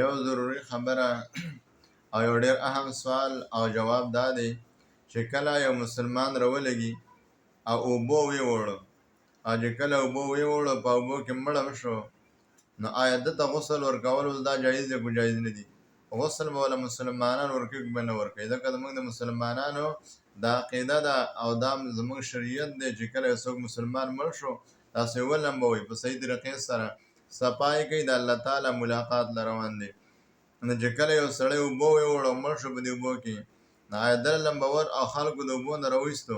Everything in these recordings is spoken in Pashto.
یو ضروري خبره او یو ډېر اهم سوال او جواب دا دی چې کله یو مسلمان راولګي او اوبه ویوړو او چې کله اوبه ویوړو په اوبو کې مړه شو، نو آیا ده ته غسل ورکول دا جایز دی که جایز نه دي؟ غسل به له مسلمانانو ورکوي که به نه ورکوي؟ ځکه زموږ د مسلمانانو دا عقیده ده او دا زموږ شریعت دی چې کله یو څوک مسلمان مړ شو تاسې ولمبوئ په صحیح طریقې سره صفای کوي، د الله تعالی ملاقات له روان دی. نو چې کله یو سړی اوبه ویوړ او مړ شو په دې اوبو کې، نو آیا دله لمبول او خلکو د اوبو نه راویستو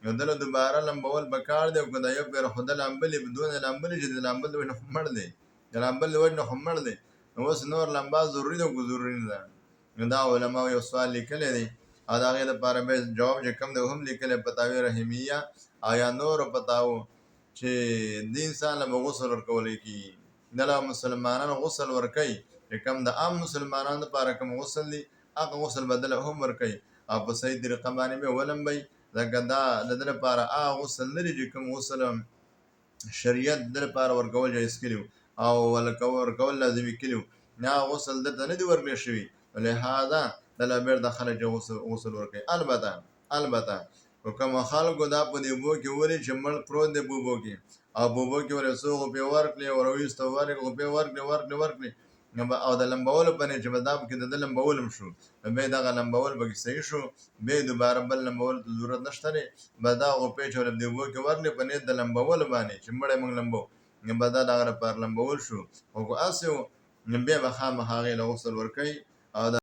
نو دله دوباره لمبول پکار دی او که دا یو پېره خو ده لامبلي دونه لامبلي چې د لامبل د وجې نه خو مړ دی، د لامبل د وجې نه خو مړ دی، نو اوس نور لمبا ضروري ده او که ضروري نه ده؟ نو دا علماو یو سوال لیکلی دی او د هغې دپاره بیا جواب چې کوم دی هم لیکلی فتاوی رحیمیه او یا نورو فتاوو چې دې انسان له به غسل ورکولی کېږي. دله مسلمانانو غسل ورکوي چې کوم د عام مسلمانانو لپاره کوم غسل دی هغه غسل به دله هم ورکوي او په صحیح طریقه باندې به ولمبوي، ځکه دا د ده لپاره هغه غسل نه دی چې کوم غسل شریعت د ده لپاره ورکول جایز کړي او ورکول لازمي کړي نه هغه غسل درته نه دي ورکړی شوي، لهذا دله بېرته خلک غسل ورکوي. البته که کومو خلکو دا په دې اوبو کې ولي چې مړ پروت دی په اوبو کې او په اوبو کې ورې څو غوپې ورکړې او راویسته غوپې ورکړې او د لمبولو په نیت چې به دا پکې د ده لمبول هم شو، نو بیا دغه لمبول پکې صحیح شو، بیا دوباره بل لمبولو ته ضرورت نشته دی، به دا غوپې چې ورې په دې اوبو کې ورکړې په نیت د لمبولو باندې چې مړی موږ لمبو، نو به دا د هغه لپاره لمبول شو. خو که هسې و نو بیا به خامخا هغې له غسل ورکوي او